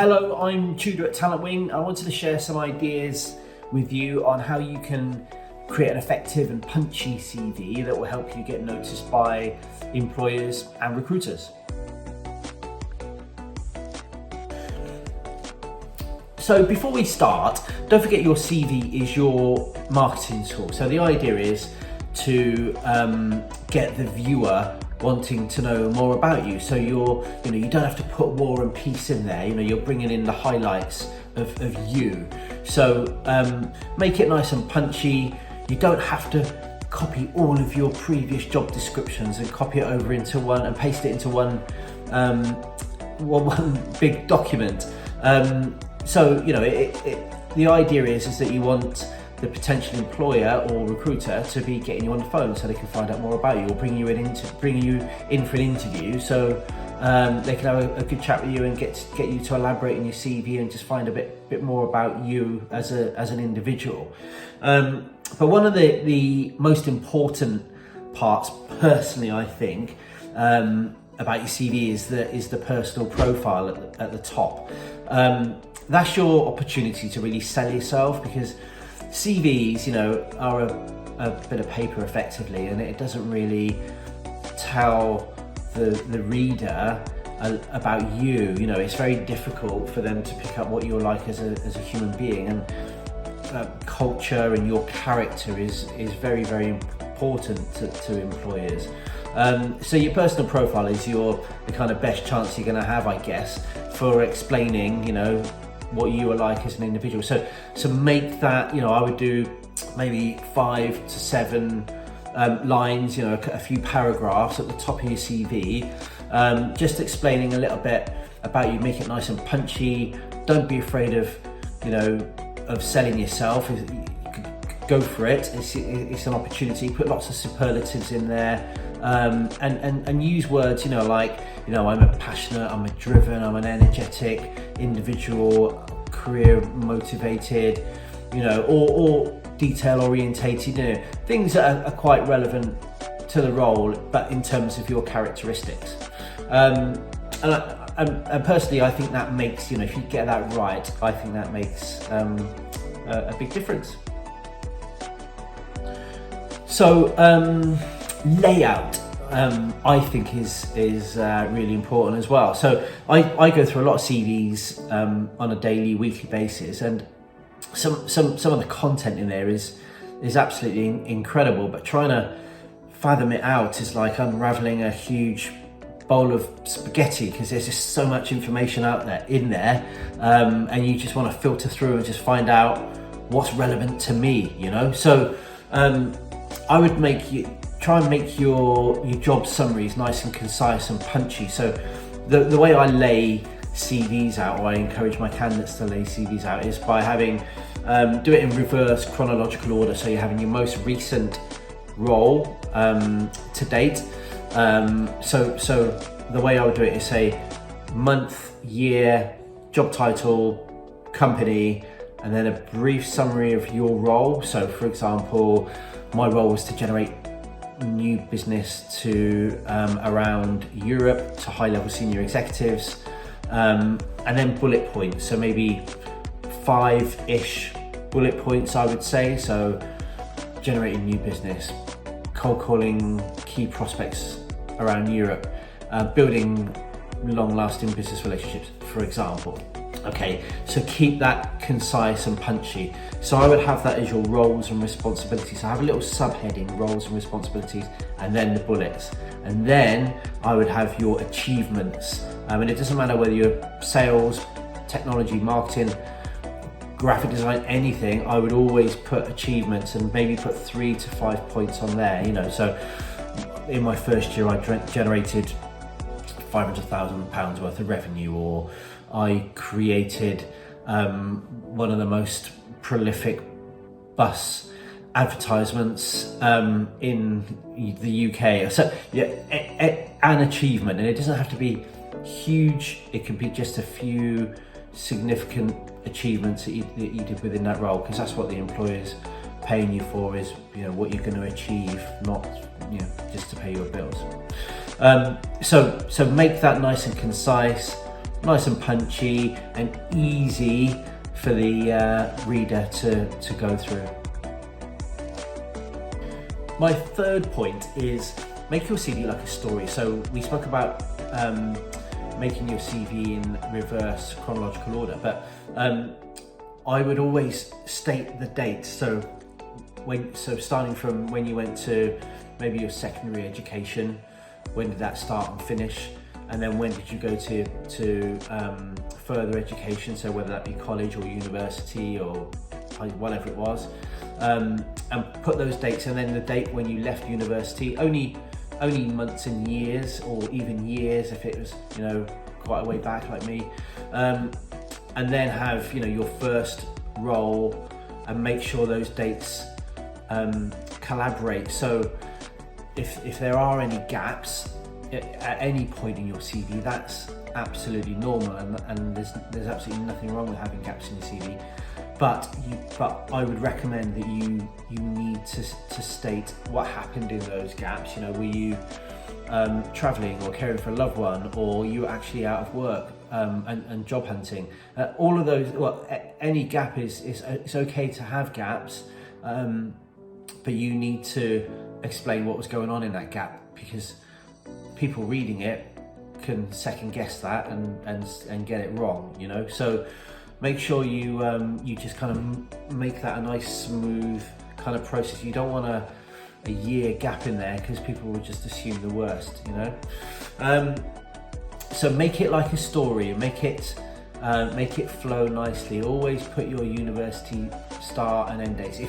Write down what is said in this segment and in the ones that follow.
Hello, I'm Tudor at Talent Wing. I wanted to share some ideas with you on how you can create an effective and punchy CV that will help you get noticed by employers and recruiters. So before we start, don't forget your CV is your marketing tool. So the idea is to get the viewer wanting to know more about you. So you don't have to put War and Peace in there. You're bringing in the highlights of you. So make it nice and punchy. You don't have to copy all of your previous job descriptions and copy it over into one and paste it into one big document. The idea is that you want the potential employer or recruiter to be getting you on the phone so they can find out more about you, or bring you in for an interview, so they can have a good chat with you and get you to elaborate in your CV and just find a bit more about you as an individual. But one of the most important parts, personally, I think, about your CV is the personal profile at the top. That's your opportunity to really sell yourself, because CVs, are a bit of paper effectively, and it doesn't really tell the reader about you. It's very difficult for them to pick up what you're like as a human being, and culture and your character is very, very important to employers. So your personal profile is the kind of best chance you're going to have, I guess, for explaining, what you are like as an individual. So make that, I would do maybe 5 to 7 lines, a few paragraphs at the top of your CV, just explaining a little bit about you. Make it nice and punchy. Don't be afraid of selling yourself. Go for it. It's an opportunity. Put lots of superlatives in there, and use words, I'm a passionate, I'm a driven, I'm an energetic individual, career motivated, or detail orientated, things that are quite relevant to the role, but in terms of your characteristics. And personally, I think that makes, if you get that right, I think that makes a big difference. So layout, I think is really important as well. So I go through a lot of CVs on a daily, weekly basis, and some of the content in there is absolutely incredible. But trying to fathom it out is like unraveling a huge bowl of spaghetti, because there's just so much information in there, and you just want to filter through and just find out what's relevant to me. So I would try and make your job summaries nice and concise and punchy. So the way I lay CVs out, or I encourage my candidates to lay CVs out, is by having do it in reverse chronological order. So you're having your most recent role to date. So the way I would do it is say month, year, job title, company, and then a brief summary of your role. So for example, my role was to generate new business to around Europe to high-level senior executives, and then bullet points. So maybe 5-ish bullet points, I would say. So generating new business, cold calling key prospects around Europe, building long-lasting business relationships, for example. Okay, so keep that concise and punchy. So I would have that as your roles and responsibilities. So I have a little subheading, roles and responsibilities, and then the bullets. And then I would have your achievements. And it doesn't matter whether you're sales, technology, marketing, graphic design, anything, I would always put achievements and maybe put 3 to 5 points on there. So in my first year, I generated £500,000 worth of revenue, or I created one of the most prolific bus advertisements in the UK. So yeah, an achievement, and it doesn't have to be huge. It can be just a few significant achievements that you did within that role, because that's what the employer's paying you for, is what you're going to achieve, not just to pay your bills. So make that nice and concise. nice and punchy and easy for the reader to go through. My third point is make your CV like a story. So we spoke about making your CV in reverse chronological order, but I would always state the date. So starting from when you went to maybe your secondary education, when did that start and finish? And then when did you go to further education, so whether that be college or university or whatever it was, and put those dates, and then the date when you left university, only months and years, or even years if it was, you know, quite a way back like me, and then have, you know, your first role, and make sure those dates collaborate. So if there are any gaps at any point in your CV, that's absolutely normal, and there's absolutely nothing wrong with having gaps in your CV. But I would recommend that you need to state what happened in those gaps. You know, were you traveling or caring for a loved one, or you were actually out of work and job hunting? All of those. Well, any gap is it's okay to have gaps, but you need to explain what was going on in that gap, because people reading it can second guess that and get it wrong, you know. So make sure you just kind of make that a nice smooth kind of process. You don't want a year gap in there, because people will just assume the worst, you know. So make it like a story, make it flow nicely. Always put your university start and end dates.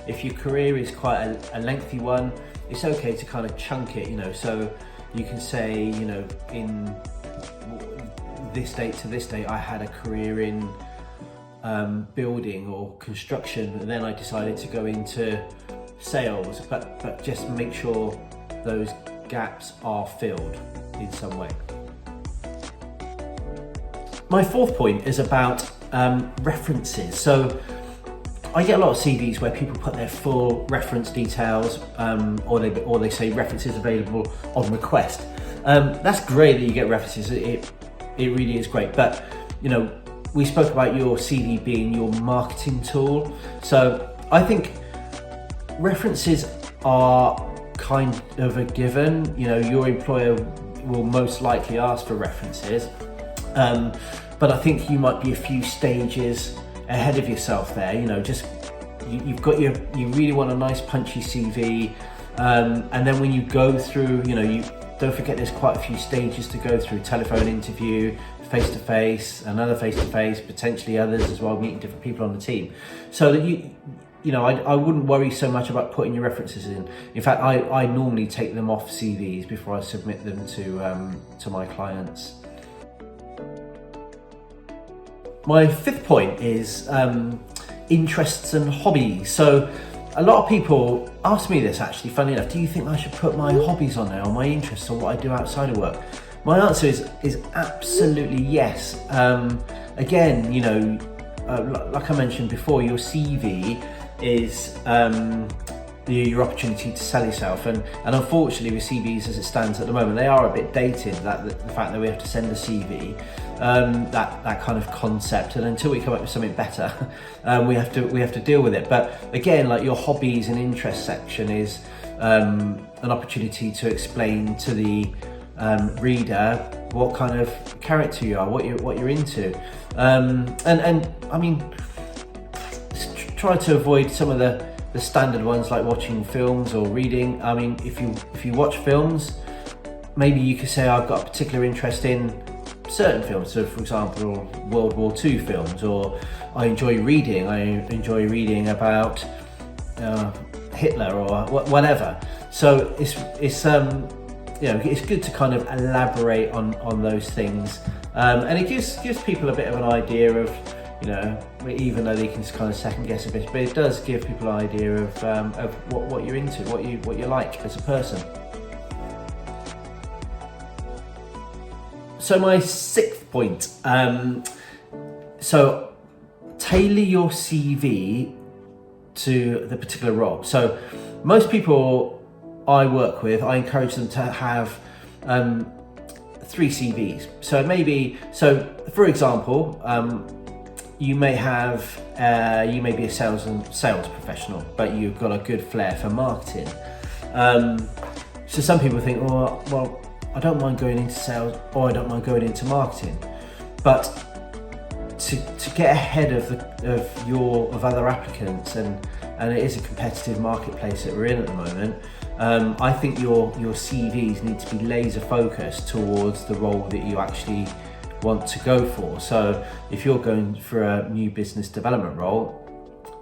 If your career is quite a lengthy one, it's okay to kind of chunk it, you know. So you can say, you know, in this date to this date I had a career in building or construction, and then I decided to go into sales, but just make sure those gaps are filled in some way. My fourth point is about references. So I get a lot of CVs where people put their full reference details, or they say references available on request. That's great that you get references. It really is great. But you know, we spoke about your CV being your marketing tool. So I think references are kind of a given. You know, your employer will most likely ask for references, but I think you might be a few stages ahead of yourself there. You know, just you really want a nice punchy CV, and then when you go through, you know, you don't forget there's quite a few stages to go through: telephone interview, face-to-face, another face-to-face, potentially others as well, meeting different people on the team. So that you know, I wouldn't worry so much about putting your references in. In fact, I normally take them off CVs before I submit them to my clients. My fifth point is interests and hobbies. So a lot of people ask me this, actually, funny enough: do you think I should put my hobbies on there, or my interests, or what I do outside of work? My answer is absolutely yes. Again, you know, like I mentioned before, your CV is your opportunity to sell yourself, and unfortunately with CVs as it stands at the moment, they are a bit dated. That the fact that we have to send a CV, that kind of concept, and until we come up with something better, we have to deal with it. But again, like your hobbies and interests section is an opportunity to explain to the reader what kind of character you are, what you're into, and I mean, try to avoid some of the standard ones like watching films or reading. I mean, if you watch films, maybe you could say I've got a particular interest in certain films. So, for example, World War II films, or I enjoy reading about Hitler or whatever. So it's you know, it's good to kind of elaborate on those things, and it gives people a bit of an idea of, you know, even though they can kind of second guess a bit, but it does give people an idea of what you're into, what you like as a person. So my sixth point, so tailor your CV to the particular role. So most people I work with, I encourage them to have 3 CVs. So maybe, for example, you may be a sales professional, but you've got a good flair for marketing. So some people think, oh, well, I don't mind going into sales, or I don't mind going into marketing, but to get ahead of other applicants, and it is a competitive marketplace that we're in at the moment. I think your CVs need to be laser focused towards the role that you actually want to go for. So if you're going for a new business development role,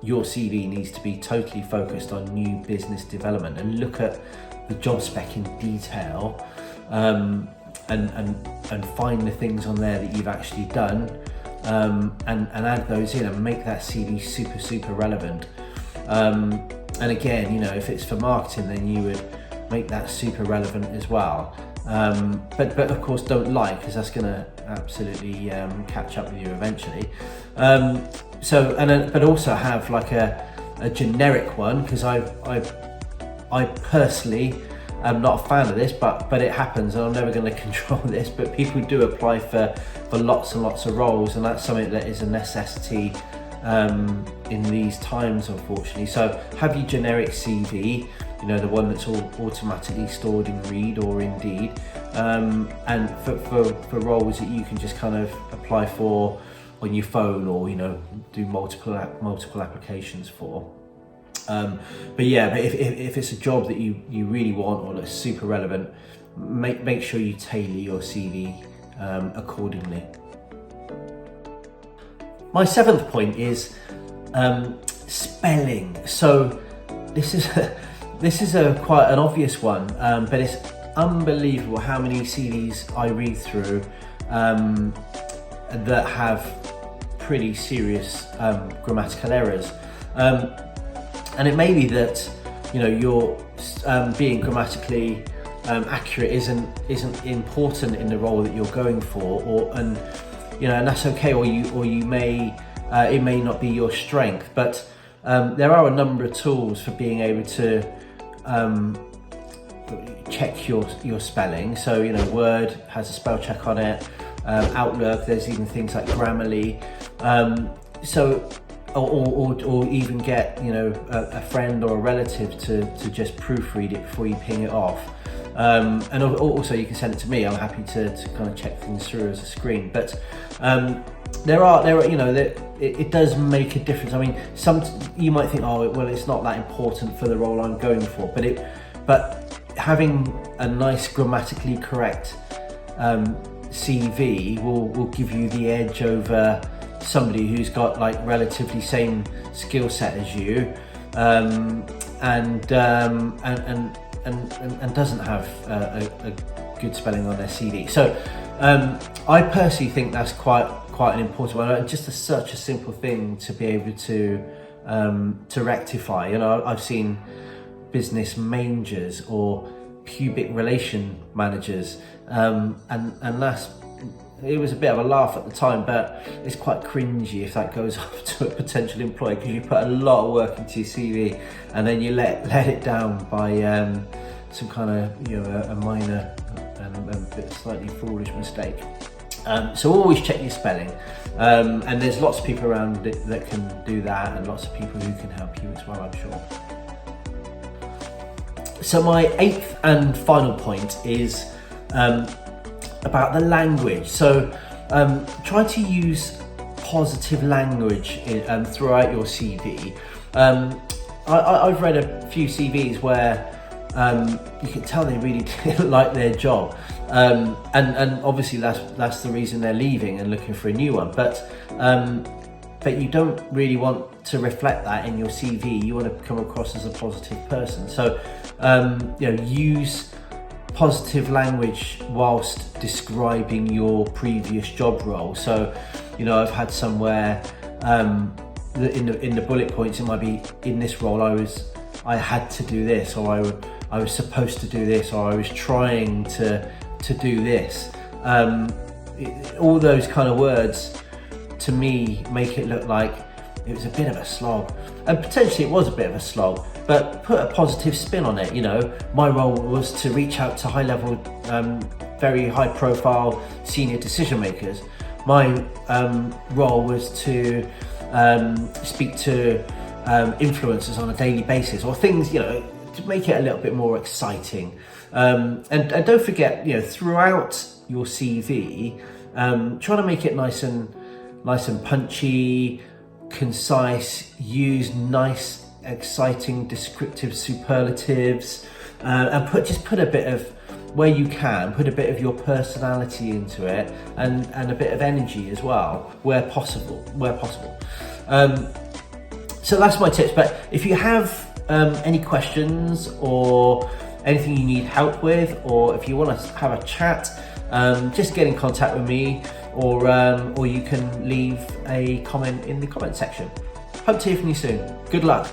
your CV needs to be totally focused on new business development, and look at the job spec in detail, and find the things on there that you've actually done, and add those in and make that CV super relevant. And again, you know, if it's for marketing, then you would make that super relevant as well. But of course don't lie, because that's going to absolutely catch up with you eventually. But also have like a generic one, because I personally am not a fan of this, but it happens, and I'm never going to control this, but people do apply for lots and lots of roles, and that's something that is a necessity in these times, unfortunately. So have your generic CV, you know, the one that's all automatically stored in Read or Indeed, and for roles that you can just kind of apply for on your phone, or, you know, do multiple applications for. But if it's a job that you really want, or that's super relevant, make sure you tailor your CV accordingly. My 7th point is spelling. So this is quite an obvious one, but it's unbelievable how many CVs I read through that have pretty serious grammatical errors. And it may be that, you know, your being grammatically accurate isn't important in the role that you're going for, and that's okay, or you may it may not be your strength, but there are a number of tools for being able to check your spelling. So, you know, Word has a spell check on it, Outlook, there's even things like Grammarly, or even get, you know, a friend or a relative to just proofread it before you ping it off. And also you can send it to me. I'm happy to kind of check things through as a screen. But there are you know, it does make a difference. I mean, you might think, oh well, it's not that important for the role I'm going for, but having a nice grammatically correct CV will give you the edge over somebody who's got like relatively same skill set as you, and doesn't have a good spelling on their CV. So I personally think that's quite an important one. Just such a simple thing to be able to rectify. You know, I've seen business managers or pubic relation managers, and it was a bit of a laugh at the time, but it's quite cringy if that goes off to a potential employer, because you put a lot of work into your CV and then you let it down by some kind of, you know, a minor and slightly foolish mistake. So always check your spelling, and there's lots of people around that can do that, and lots of people who can help you as well, I'm sure. So my 8th and final point is about the language. So try to use positive language throughout your CV. I've read a few CVs where you can tell they really didn't like their job, and obviously that's the reason they're leaving and looking for a new one. But you don't really want to reflect that in your CV. You want to come across as a positive person. So you know, use positive language whilst describing your previous job role. So, you know, I've had somewhere in the bullet points, it might be, in this role I had to do this, or I was supposed to do this, or I was trying to do this. All those kind of words to me make it look like it was a bit of a slog, and potentially it was a bit of a slog, but put a positive spin on it. You know, my role was to reach out to high-level very high profile senior decision makers. My role was to speak to influencers on a daily basis, or things, you know, to make it a little bit more exciting. And don't forget, you know, throughout your CV, try to make it nice and punchy, concise, use nice, exciting, descriptive superlatives, and just put a bit of, where you can, put a bit of your personality into it, and a bit of energy as well, where possible. So that's my tips. But if you have any questions or anything you need help with, or if you want to have a chat, just get in contact with me, or you can leave a comment in the comment section. Hope to hear from you soon. Good luck.